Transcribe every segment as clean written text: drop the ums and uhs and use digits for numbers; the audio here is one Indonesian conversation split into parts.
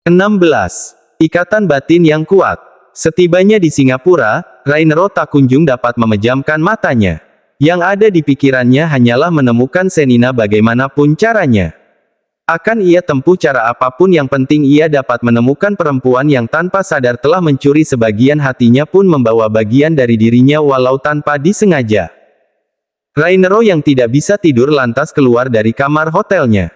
16. Ikatan batin yang kuat. Setibanya di Singapura, Rainero tak kunjung dapat memejamkan matanya. Yang ada di pikirannya hanyalah menemukan Shenina bagaimanapun caranya. Akan ia tempuh cara apapun, yang penting ia dapat menemukan perempuan yang tanpa sadar telah mencuri sebagian hatinya pun membawa bagian dari dirinya walau tanpa disengaja. Rainero yang tidak bisa tidur lantas keluar dari kamar hotelnya.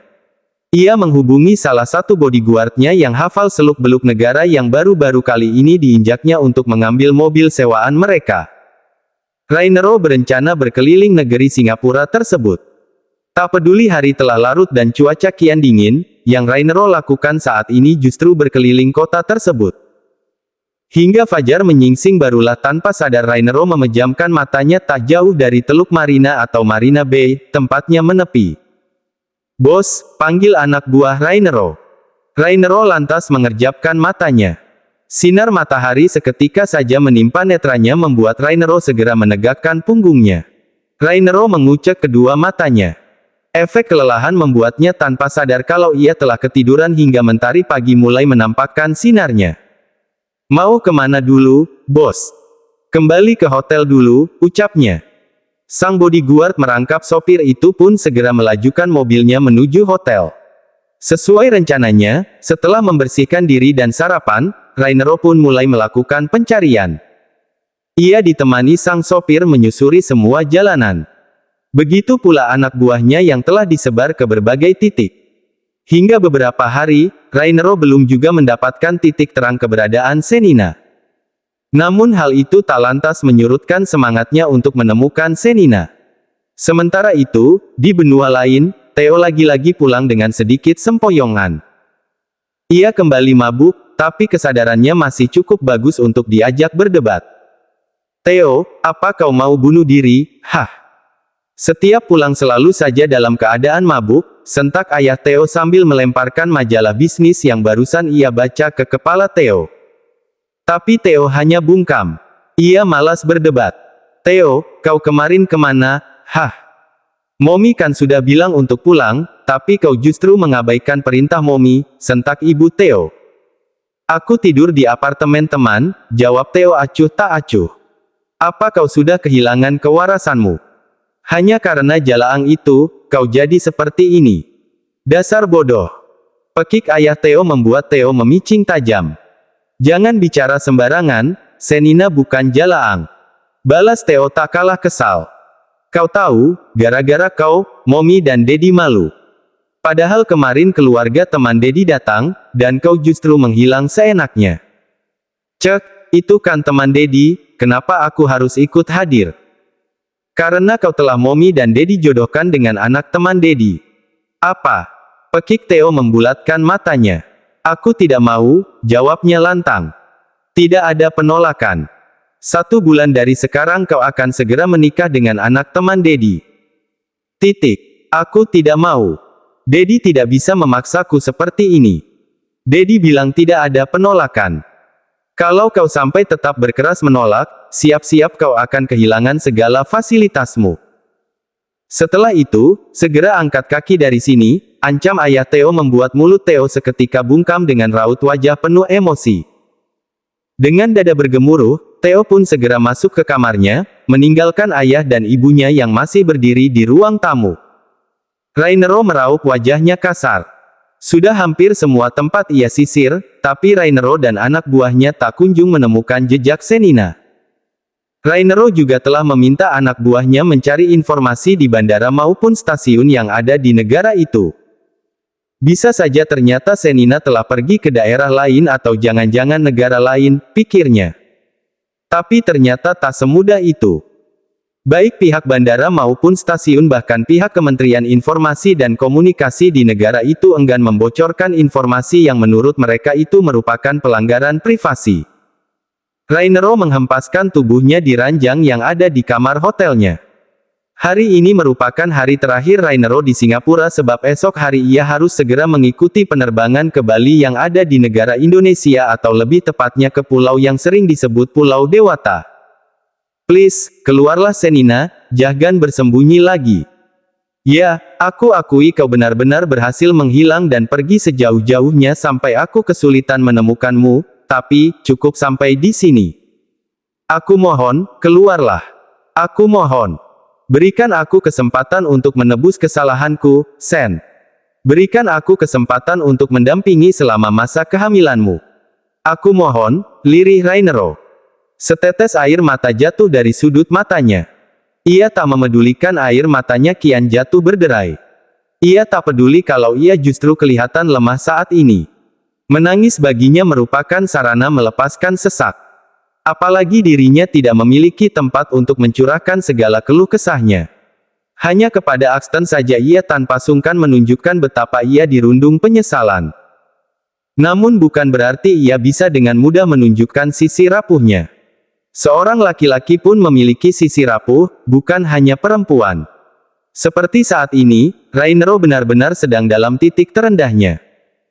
Ia menghubungi salah satu bodyguardnya yang hafal seluk-beluk negara yang baru-baru kali ini diinjaknya untuk mengambil mobil sewaan mereka. Rainero berencana berkeliling negeri Singapura tersebut. Tak peduli hari telah larut dan cuaca kian dingin, yang Rainero lakukan saat ini justru berkeliling kota tersebut. Hingga fajar menyingsing barulah tanpa sadar Rainero memejamkan matanya tak jauh dari Teluk Marina atau Marina Bay, tempatnya menepi. "Bos," panggil anak buah Rainero. Rainero lantas mengerjapkan matanya. Sinar matahari seketika saja menimpa netranya membuat Rainero segera menegakkan punggungnya. Rainero mengucek kedua matanya. Efek kelelahan membuatnya tanpa sadar kalau ia telah ketiduran hingga mentari pagi mulai menampakkan sinarnya. "Mau kemana dulu, bos?" "Kembali ke hotel dulu," ucapnya. Sang bodyguard merangkap sopir itu pun segera melajukan mobilnya menuju hotel. Sesuai rencananya, setelah membersihkan diri dan sarapan, Rainero pun mulai melakukan pencarian. Ia ditemani sang sopir menyusuri semua jalanan. Begitu pula anak buahnya yang telah disebar ke berbagai titik. Hingga beberapa hari, Rainero belum juga mendapatkan titik terang keberadaan Shenina. Namun hal itu tak lantas menyurutkan semangatnya untuk menemukan Shenina. Sementara itu, di benua lain, Theo lagi-lagi pulang dengan sedikit sempoyongan. Ia kembali mabuk, tapi kesadarannya masih cukup bagus untuk diajak berdebat. "Theo, apa kau mau bunuh diri?" "Hah?" Setiap pulang selalu saja dalam keadaan mabuk, sentak ayah Theo sambil melemparkan majalah bisnis yang barusan ia baca ke kepala Theo. Tapi Theo hanya bungkam. Ia malas berdebat. "Theo, kau kemarin kemana?" "Hah? Momi kan sudah bilang untuk pulang, tapi kau justru mengabaikan perintah Momi," sentak ibu Theo. "Aku tidur di apartemen teman," jawab Theo acuh tak acuh. "Apa kau sudah kehilangan kewarasanmu? Hanya karena jalaang itu, kau jadi seperti ini. Dasar bodoh." Pekik ayah Theo membuat Theo memicing tajam. "Jangan bicara sembarangan, Shenina bukan jalaang," balas Theo tak kalah kesal. "Kau tahu, gara-gara kau, Momi dan Dedi malu. Padahal kemarin keluarga teman Dedi datang, dan kau justru menghilang seenaknya." "Cek, itu kan teman Dedi, kenapa aku harus ikut hadir?" "Karena kau telah Momi dan Dedi jodohkan dengan anak teman Dedi." "Apa?" Pekik Theo membulatkan matanya. "Aku tidak mau," jawabnya lantang. "Tidak ada penolakan. 1 bulan dari sekarang kau akan segera menikah dengan anak teman Dedi. Titik. Aku tidak mau. Dedi tidak bisa memaksaku seperti ini." Dedi bilang tidak ada penolakan. "Kalau kau sampai tetap berkeras menolak, siap-siap kau akan kehilangan segala fasilitasmu. Setelah itu, segera angkat kaki dari sini," ancam ayah Theo membuat mulut Theo seketika bungkam dengan raut wajah penuh emosi. Dengan dada bergemuruh, Theo pun segera masuk ke kamarnya, meninggalkan ayah dan ibunya yang masih berdiri di ruang tamu. Rainero meraup wajahnya kasar. Sudah hampir semua tempat ia sisir, tapi Rainero dan anak buahnya tak kunjung menemukan jejak Shenina. Rainero juga telah meminta anak buahnya mencari informasi di bandara maupun stasiun yang ada di negara itu. Bisa saja ternyata Shenina telah pergi ke daerah lain atau jangan-jangan negara lain, pikirnya. Tapi ternyata tak semudah itu. Baik pihak bandara maupun stasiun bahkan pihak Kementerian Informasi dan Komunikasi di negara itu enggan membocorkan informasi yang menurut mereka itu merupakan pelanggaran privasi. Rainero menghempaskan tubuhnya di ranjang yang ada di kamar hotelnya. Hari ini merupakan hari terakhir Rainero di Singapura sebab esok hari ia harus segera mengikuti penerbangan ke Bali yang ada di negara Indonesia atau lebih tepatnya ke pulau yang sering disebut Pulau Dewata. "Please, keluarlah Shenina," Jahgan bersembunyi lagi. Ya, aku akui kau benar-benar berhasil menghilang dan pergi sejauh-jauhnya sampai aku kesulitan menemukanmu, tapi, cukup sampai di sini. Aku mohon, keluarlah. Aku mohon. Berikan aku kesempatan untuk menebus kesalahanku, Sen. Berikan aku kesempatan untuk mendampingi selama masa kehamilanmu. Aku mohon, lirih Rainero. Setetes air mata jatuh dari sudut matanya. Ia tak memedulikan air matanya kian jatuh berderai. Ia tak peduli kalau ia justru kelihatan lemah saat ini. Menangis baginya merupakan sarana melepaskan sesak. Apalagi dirinya tidak memiliki tempat untuk mencurahkan segala keluh kesahnya. Hanya kepada Axton saja ia tanpa sungkan menunjukkan betapa ia dirundung penyesalan. Namun bukan berarti ia bisa dengan mudah menunjukkan sisi rapuhnya. Seorang laki-laki pun memiliki sisi rapuh, bukan hanya perempuan. Seperti saat ini, Rainero benar-benar sedang dalam titik terendahnya.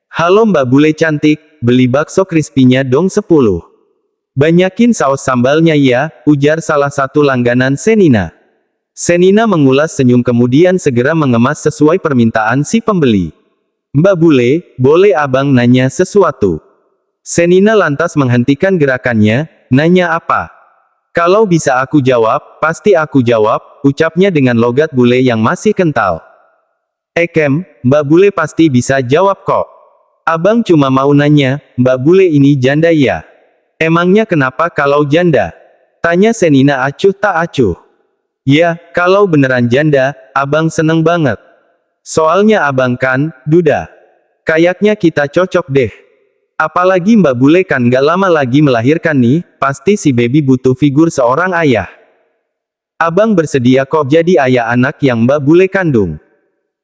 Halo Mbak Bule cantik, beli bakso crispy-nya dong 10. Banyakin saus sambalnya ya, ujar salah satu langganan Senina. Senina mengulas senyum kemudian segera mengemas sesuai permintaan si pembeli. Mbak Bule, boleh abang nanya sesuatu? Senina lantas menghentikan gerakannya, nanya apa? Kalau bisa aku jawab, pasti aku jawab, ucapnya dengan logat bule yang masih kental. Kem, Mbak Bule pasti bisa jawab kok. Abang cuma mau nanya, Mbak Bule ini janda ya? Emangnya kenapa kalau janda? Tanya Senina acuh tak acuh. Ya, kalau beneran janda, abang seneng banget. Soalnya abang kan, duda. Kayaknya kita cocok deh. Apalagi Mbak Bule kan gak lama lagi melahirkan nih, pasti si baby butuh figur seorang ayah. Abang bersedia kok jadi ayah anak yang Mbak Bule kandung.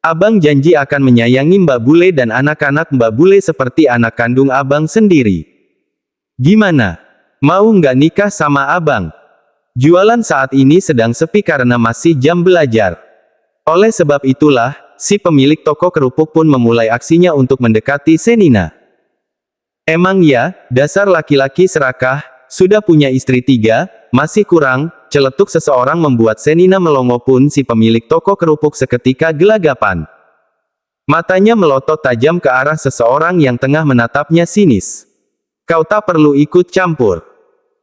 Abang janji akan menyayangi Mbak Bule dan anak-anak Mbak Bule seperti anak kandung abang sendiri. Gimana? Mau nggak nikah sama abang? Jualan saat ini sedang sepi karena masih jam belajar. Oleh sebab itulah, si pemilik toko kerupuk pun memulai aksinya untuk mendekati Senina. Emang ya, dasar laki-laki serakah, sudah punya istri 3, masih kurang, celetuk seseorang membuat Senina melongo pun si pemilik toko kerupuk seketika gelagapan. Matanya melotot tajam ke arah seseorang yang tengah menatapnya sinis. Kau tak perlu ikut campur.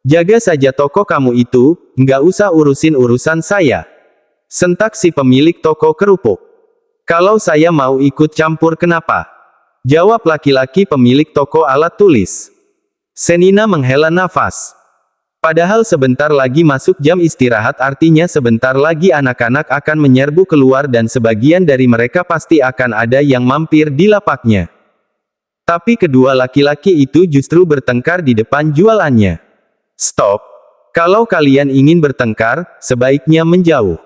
Jaga saja toko kamu itu, nggak usah urusin urusan saya. Sentak si pemilik toko kerupuk. Kalau saya mau ikut campur kenapa? Jawab laki-laki pemilik toko alat tulis. Senina menghela nafas. Padahal sebentar lagi masuk jam istirahat artinya sebentar lagi anak-anak akan menyerbu keluar dan sebagian dari mereka pasti akan ada yang mampir di lapaknya. Tapi kedua laki-laki itu justru bertengkar di depan jualannya. Stop. Kalau kalian ingin bertengkar, sebaiknya menjauh.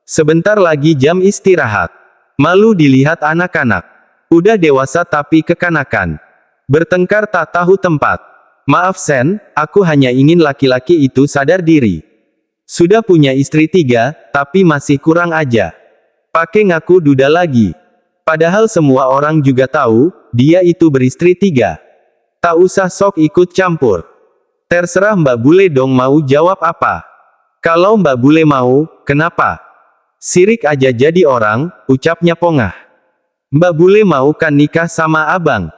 Sebentar lagi jam istirahat. Malu dilihat anak-anak. Udah dewasa tapi kekanakan. Bertengkar tak tahu tempat. Maaf Sen, aku hanya ingin laki-laki itu sadar diri. Sudah punya istri 3, tapi masih kurang aja. Pakai ngaku duda lagi. Padahal semua orang juga tahu, dia itu beristri 3. Tak usah sok ikut campur. Terserah Mbak Bule dong mau jawab apa. Kalau Mbak Bule mau, kenapa? Sirik aja jadi orang, ucapnya pongah. Mbak Bule mau kan nikah sama abang?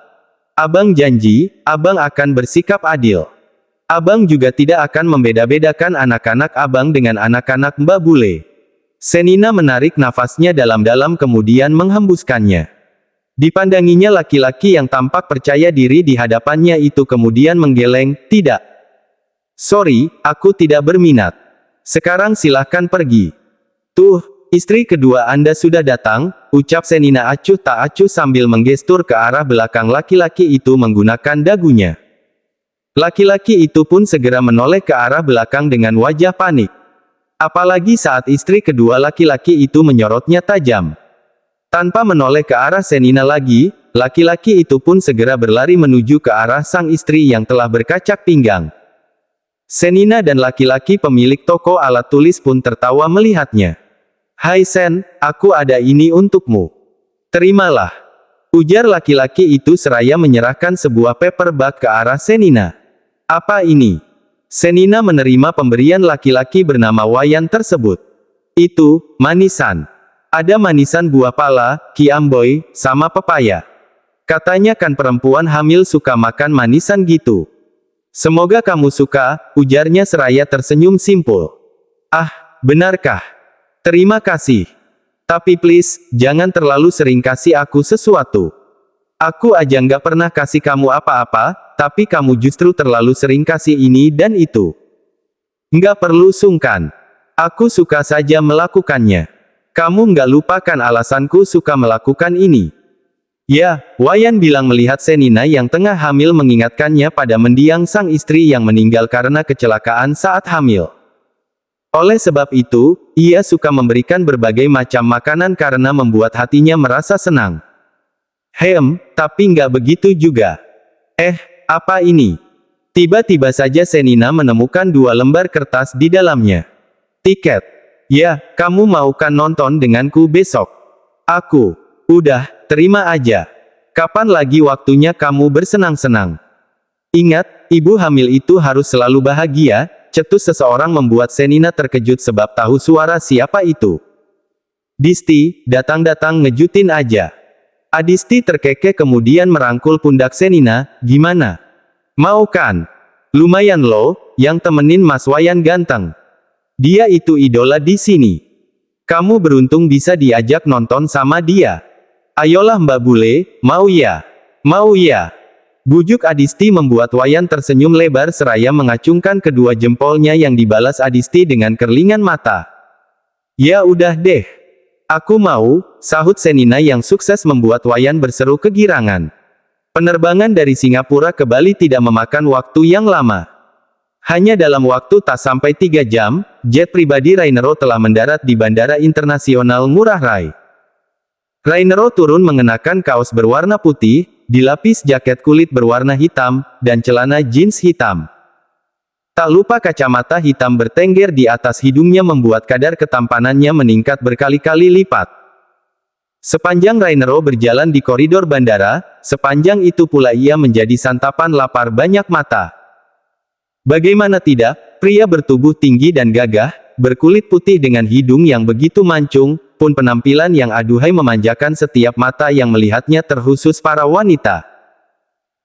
Abang janji, abang akan bersikap adil. Abang juga tidak akan membeda-bedakan anak-anak abang dengan anak-anak Mbak Bule. Senina menarik nafasnya dalam-dalam kemudian menghembuskannya. Dipandanginya laki-laki yang tampak percaya diri di hadapannya itu kemudian menggeleng, tidak. Sorry, aku tidak berminat. Sekarang silahkan pergi. Tuh, istri kedua Anda sudah datang, ucap Senina acuh tak acuh sambil menggestur ke arah belakang laki-laki itu menggunakan dagunya. Laki-laki itu pun segera menoleh ke arah belakang dengan wajah panik. Apalagi saat istri kedua laki-laki itu menyorotnya tajam. Tanpa menoleh ke arah Senina lagi, laki-laki itu pun segera berlari menuju ke arah sang istri yang telah berkacak pinggang. Senina dan laki-laki pemilik toko alat tulis pun tertawa melihatnya. Hai Sen, aku ada ini untukmu. Terimalah. Ujar laki-laki itu seraya menyerahkan sebuah paperback ke arah Senina. Apa ini? Senina menerima pemberian laki-laki bernama Wayan tersebut. Itu, manisan. Ada manisan buah pala, kiamboy, sama pepaya. Katanya kan perempuan hamil suka makan manisan gitu. Semoga kamu suka, ujarnya seraya tersenyum simpul. Ah, benarkah? Terima kasih. Tapi please, jangan terlalu sering kasih aku sesuatu. Aku aja nggak pernah kasih kamu apa-apa, tapi kamu justru terlalu sering kasih ini dan itu. Nggak perlu sungkan. Aku suka saja melakukannya. Kamu nggak lupakan alasanku suka melakukan ini. Ya, Wayan bilang melihat Senina yang tengah hamil mengingatkannya pada mendiang sang istri yang meninggal karena kecelakaan saat hamil. Oleh sebab itu, ia suka memberikan berbagai macam makanan karena membuat hatinya merasa senang. Tapi nggak begitu juga. Apa ini? Tiba-tiba saja Senina menemukan 2 lembar kertas di dalamnya. Tiket. Ya, kamu mau kan nonton denganku besok? Aku. Udah, terima aja. Kapan lagi waktunya kamu bersenang-senang? Ingat, ibu hamil itu harus selalu bahagia, cetus seseorang membuat Senina terkejut sebab tahu suara siapa itu. Disti, datang-datang ngejutin aja. Adisti terkekeh kemudian merangkul pundak Senina, gimana? Mau kan? Lumayan loh, yang temenin Mas Wayan ganteng. Dia itu idola di sini. Kamu beruntung bisa diajak nonton sama dia. Ayolah Mbak Bule, mau ya? Mau ya? Bujuk Adisti membuat Wayan tersenyum lebar seraya mengacungkan kedua jempolnya yang dibalas Adisti dengan kerlingan mata. Ya udah deh. Aku mau, sahut Senina yang sukses membuat Wayan berseru kegirangan. Penerbangan dari Singapura ke Bali tidak memakan waktu yang lama. Hanya dalam waktu tak sampai 3 jam, jet pribadi Rainero telah mendarat di Bandara Internasional Ngurah Rai. Rainero turun mengenakan kaos berwarna putih, dilapis jaket kulit berwarna hitam, dan celana jeans hitam. Tak lupa kacamata hitam bertengger di atas hidungnya membuat kadar ketampanannya meningkat berkali-kali lipat. Sepanjang Rainero berjalan di koridor bandara, sepanjang itu pula ia menjadi santapan lapar banyak mata. Bagaimana tidak, pria bertubuh tinggi dan gagah, berkulit putih dengan hidung yang begitu mancung, pun penampilan yang aduhai memanjakan setiap mata yang melihatnya terkhusus para wanita.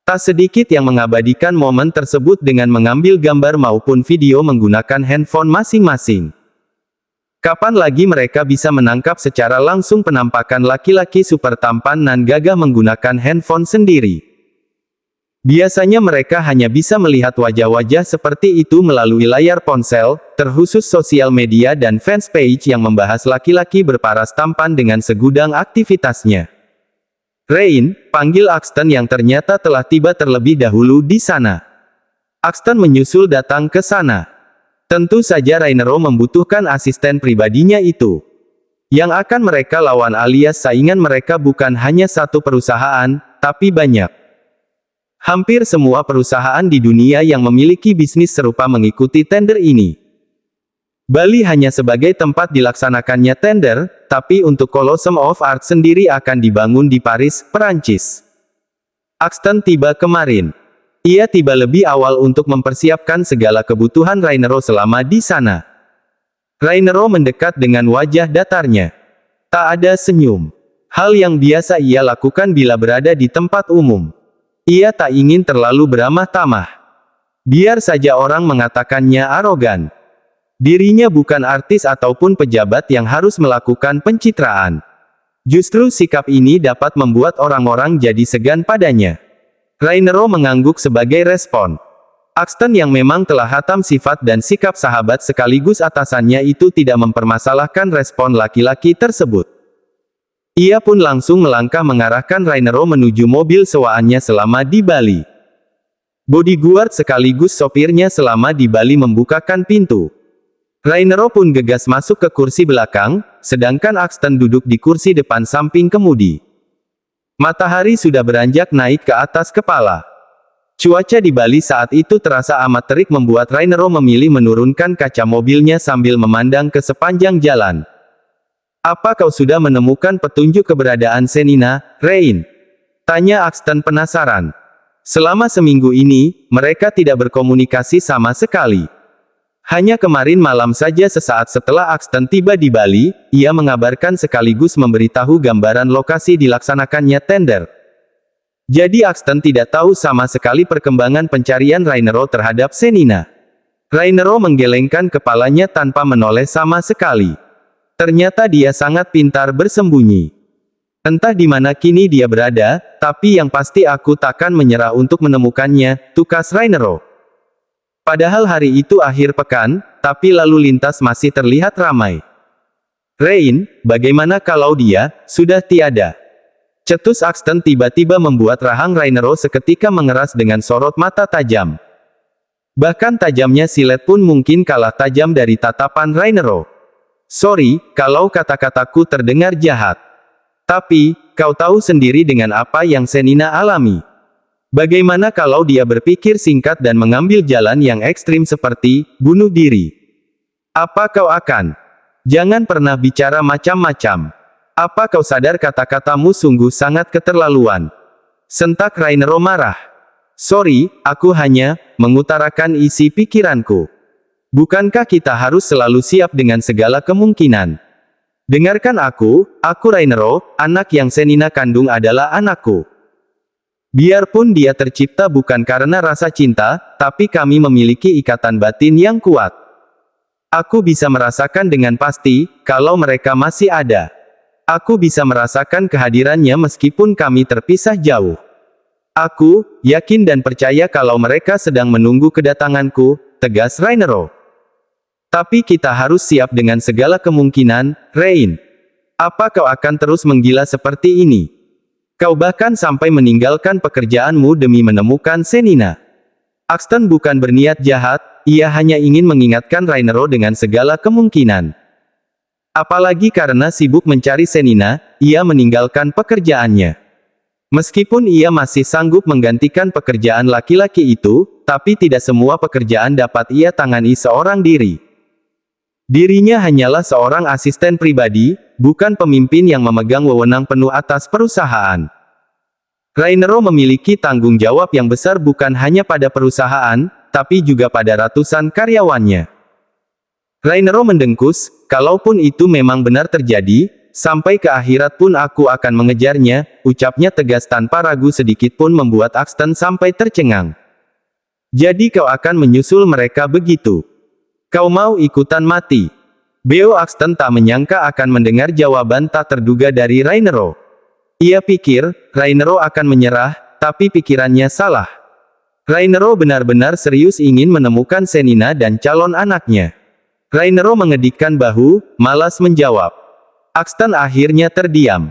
Tak sedikit yang mengabadikan momen tersebut dengan mengambil gambar maupun video menggunakan handphone masing-masing. Kapan lagi mereka bisa menangkap secara langsung penampakan laki-laki super tampan nan gagah menggunakan handphone sendiri? Biasanya mereka hanya bisa melihat wajah-wajah seperti itu melalui layar ponsel, terkhusus sosial media dan fanspage yang membahas laki-laki berparas tampan dengan segudang aktivitasnya. Rain, panggil Axton yang ternyata telah tiba terlebih dahulu di sana. Axton menyusul datang ke sana. Tentu saja Rainero membutuhkan asisten pribadinya itu. Yang akan mereka lawan alias saingan mereka bukan hanya satu perusahaan, tapi banyak. Hampir semua perusahaan di dunia yang memiliki bisnis serupa mengikuti tender ini. Bali hanya sebagai tempat dilaksanakannya tender, tapi untuk Colosseum of Art sendiri akan dibangun di Paris, Perancis. Axton tiba kemarin. Ia tiba lebih awal untuk mempersiapkan segala kebutuhan Rainero selama di sana. Rainero mendekat dengan wajah datarnya. Tak ada senyum. Hal yang biasa ia lakukan bila berada di tempat umum. Ia tak ingin terlalu beramah tamah. Biar saja orang mengatakannya arogan. Dirinya bukan artis ataupun pejabat yang harus melakukan pencitraan. Justru sikap ini dapat membuat orang-orang jadi segan padanya. Rainero mengangguk sebagai respon. Axton yang memang telah hatam sifat dan sikap sahabat sekaligus atasannya itu tidak mempermasalahkan respon laki-laki tersebut. Ia pun langsung melangkah mengarahkan Rainero menuju mobil sewaannya selama di Bali. Bodyguard sekaligus sopirnya selama di Bali membukakan pintu. Rainero pun gegas masuk ke kursi belakang, sedangkan Axton duduk di kursi depan samping kemudi. Matahari sudah beranjak naik ke atas kepala. Cuaca di Bali saat itu terasa amat terik membuat Rainero memilih menurunkan kaca mobilnya sambil memandang ke sepanjang jalan. Apa kau sudah menemukan petunjuk keberadaan Senina, Rain? Tanya Axton penasaran. Selama seminggu ini, mereka tidak berkomunikasi sama sekali. Hanya kemarin malam saja sesaat setelah Axton tiba di Bali, ia mengabarkan sekaligus memberitahu gambaran lokasi dilaksanakannya tender. Jadi Axton tidak tahu sama sekali perkembangan pencarian Rainero terhadap Senina. Rainero menggelengkan kepalanya tanpa menoleh sama sekali. Ternyata dia sangat pintar bersembunyi. Entah di mana kini dia berada, tapi yang pasti aku takkan menyerah untuk menemukannya, tukas Rainero. Padahal hari itu akhir pekan, tapi lalu lintas masih terlihat ramai. Rain, bagaimana kalau dia sudah tiada? Cetus Axton tiba-tiba membuat rahang Rainero seketika mengeras dengan sorot mata tajam. Bahkan tajamnya silet pun mungkin kalah tajam dari tatapan Rainero. Sorry, kalau kata-kataku terdengar jahat. Tapi, kau tahu sendiri dengan apa yang Senina alami. Bagaimana kalau dia berpikir singkat dan mengambil jalan yang ekstrim seperti bunuh diri? Apa kau akan? Jangan pernah bicara macam-macam. Apa kau sadar kata-katamu sungguh sangat keterlaluan? Sentak Rainero marah. Sorry, aku hanya mengutarakan isi pikiranku. Bukankah kita harus selalu siap dengan segala kemungkinan? Dengarkan aku Rainero, anak yang Senina kandung adalah anakku. Biarpun dia tercipta bukan karena rasa cinta, tapi kami memiliki ikatan batin yang kuat. Aku bisa merasakan dengan pasti, kalau mereka masih ada. Aku bisa merasakan kehadirannya meskipun kami terpisah jauh. Aku yakin dan percaya kalau mereka sedang menunggu kedatanganku, tegas Rainero. Tapi kita harus siap dengan segala kemungkinan, Rain. Apa kau akan terus menggila seperti ini? Kau bahkan sampai meninggalkan pekerjaanmu demi menemukan Senina. Axton bukan berniat jahat, ia hanya ingin mengingatkan Rainero dengan segala kemungkinan. Apalagi karena sibuk mencari Senina, ia meninggalkan pekerjaannya. Meskipun ia masih sanggup menggantikan pekerjaan laki-laki itu, tapi tidak semua pekerjaan dapat ia tangani seorang diri. Dirinya hanyalah seorang asisten pribadi, bukan pemimpin yang memegang wewenang penuh atas perusahaan. Rainero memiliki tanggung jawab yang besar bukan hanya pada perusahaan, tapi juga pada ratusan karyawannya. Rainero mendengkus, kalaupun itu memang benar terjadi, sampai ke akhirat pun aku akan mengejarnya, ucapnya tegas tanpa ragu sedikit pun membuat Axton sampai tercengang. Jadi kau akan menyusul mereka begitu? Kau mau ikutan mati? Beo Axton tak menyangka akan mendengar jawaban tak terduga dari Rainero. Ia pikir, Rainero akan menyerah, tapi pikirannya salah. Rainero benar-benar serius ingin menemukan Senina dan calon anaknya. Rainero mengedikkan bahu, malas menjawab. Axton akhirnya terdiam.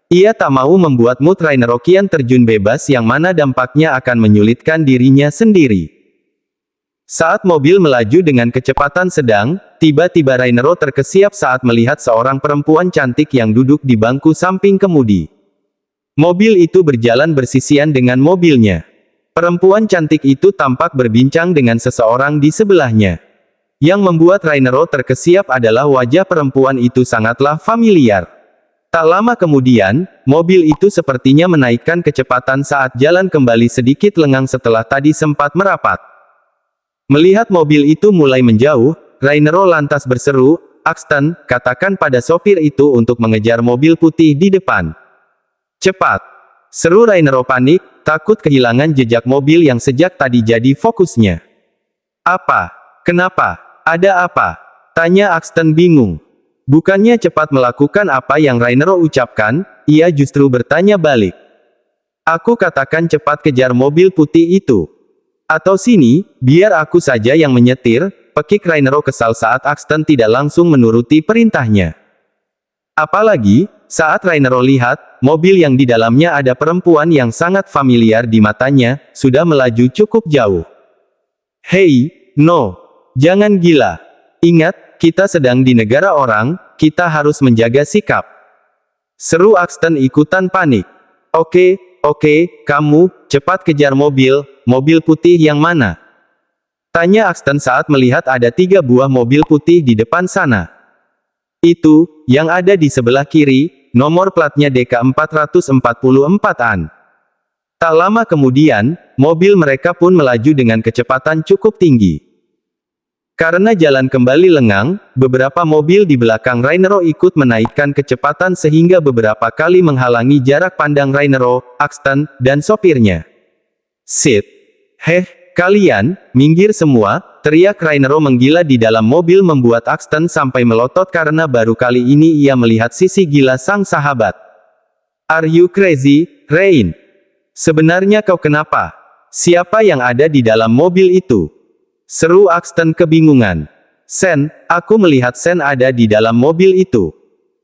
Ia tak mau membuat mood Rainero kian terjun bebas yang mana dampaknya akan menyulitkan dirinya sendiri. Saat mobil melaju dengan kecepatan sedang, tiba-tiba Rainero terkesiap saat melihat seorang perempuan cantik yang duduk di bangku samping kemudi. Mobil itu berjalan bersisian dengan mobilnya. Perempuan cantik itu tampak berbincang dengan seseorang di sebelahnya. Yang membuat Rainero terkesiap adalah wajah perempuan itu sangatlah familiar. Tak lama kemudian, mobil itu sepertinya menaikkan kecepatan saat jalan kembali sedikit lengang setelah tadi sempat merapat. Melihat mobil itu mulai menjauh, Rainero lantas berseru, Axton, katakan pada sopir itu untuk mengejar mobil putih di depan. Cepat! Seru Rainero panik, takut kehilangan jejak mobil yang sejak tadi jadi fokusnya. Apa? Kenapa? Ada apa? Tanya Axton bingung. Bukannya cepat melakukan apa yang Rainero ucapkan, ia justru bertanya balik. Aku katakan cepat kejar mobil putih itu. Atau sini, biar aku saja yang menyetir, pekik Rainero kesal saat Axton tidak langsung menuruti perintahnya. Apalagi, saat Rainero lihat, mobil yang di dalamnya ada perempuan yang sangat familiar di matanya, sudah melaju cukup jauh. Hei, no. Jangan gila. Ingat, kita sedang di negara orang, kita harus menjaga sikap. Seru Axton ikutan panik. Oke, kamu, cepat kejar mobil putih yang mana? Tanya Axton saat melihat ada 3 buah mobil putih di depan sana. Itu, yang ada di sebelah kiri, nomor platnya DK444-an. Tak lama kemudian, mobil mereka pun melaju dengan kecepatan cukup tinggi. Karena jalan kembali lengang, beberapa mobil di belakang Rainero ikut menaikkan kecepatan sehingga beberapa kali menghalangi jarak pandang Rainero, Axton, dan sopirnya. "Sit. Heh, kalian, minggir semua," teriak Rainero menggila di dalam mobil membuat Axton sampai melotot karena baru kali ini ia melihat sisi gila sang sahabat. "Are you crazy, Rain? Sebenarnya kau kenapa? Siapa yang ada di dalam mobil itu?" seru Axton kebingungan. "Sen, aku melihat Sen ada di dalam mobil itu.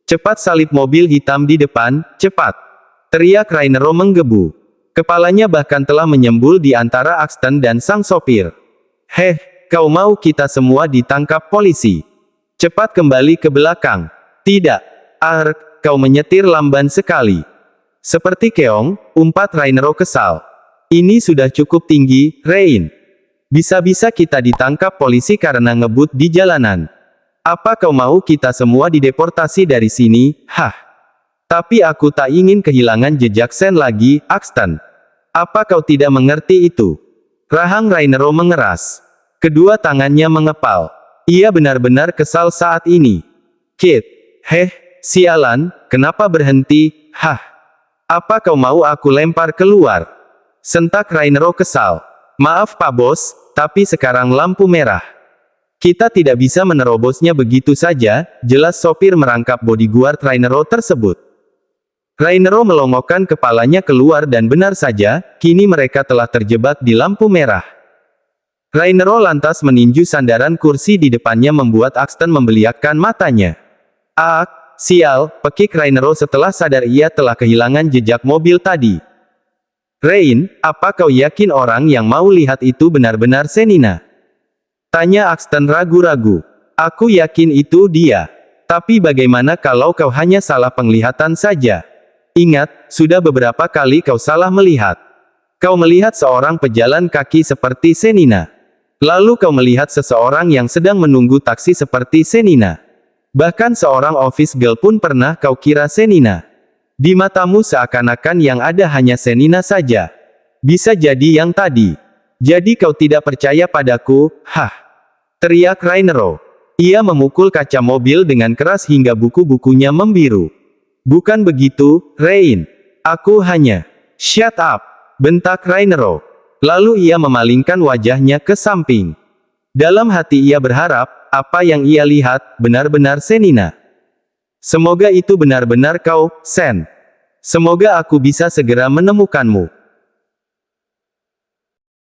Cepat salip mobil hitam di depan, cepat!" teriak Rainero menggebu. Kepalanya bahkan telah menyembul di antara Axton dan sang sopir. "Heh, kau mau kita semua ditangkap polisi? Cepat kembali ke belakang." "Tidak. Ark, kau menyetir lamban sekali." "Seperti keong," umpat Rainero kesal. "Ini sudah cukup tinggi, Rain. Bisa-bisa kita ditangkap polisi karena ngebut di jalanan. Apa kau mau kita semua dideportasi dari sini, hah? Tapi aku tak ingin kehilangan jejak Sen lagi, Axton. Apa kau tidak mengerti itu?" Rahang Rainero mengeras. Kedua tangannya mengepal. Ia benar-benar kesal saat ini. "Kit. Heh, sialan, kenapa berhenti, hah? Apa kau mau aku lempar keluar?" sentak Rainero kesal. "Maaf Pak Bos, tapi sekarang lampu merah. Kita tidak bisa menerobosnya begitu saja," jelas sopir merangkap bodyguard Rainero tersebut. Rainero melongokkan kepalanya keluar dan benar saja, kini mereka telah terjebak di lampu merah. Rainero lantas meninju sandaran kursi di depannya membuat Axton membeliakkan matanya. "Ah, sial," pekik Rainero setelah sadar ia telah kehilangan jejak mobil tadi. "Rain, apa kau yakin orang yang mau lihat itu benar-benar Senina?" tanya Axton ragu-ragu. "Aku yakin itu dia. Tapi bagaimana kalau kau hanya salah penglihatan saja? Ingat, sudah beberapa kali kau salah melihat. Kau melihat seorang pejalan kaki seperti Senina. Lalu kau melihat seseorang yang sedang menunggu taksi seperti Senina. Bahkan seorang office girl pun pernah kau kira Senina. Di matamu seakan-akan yang ada hanya Senina saja. Bisa jadi yang tadi. Jadi kau tidak percaya padaku, hah?" teriak Rainero. Ia memukul kaca mobil dengan keras hingga buku-bukunya membiru. "Bukan begitu, Rain. Aku hanya..." "Shut up!" bentak Rainero. Lalu ia memalingkan wajahnya ke samping. Dalam hati ia berharap, apa yang ia lihat, benar-benar Senina. "Semoga itu benar-benar kau, Sen. Semoga aku bisa segera menemukanmu."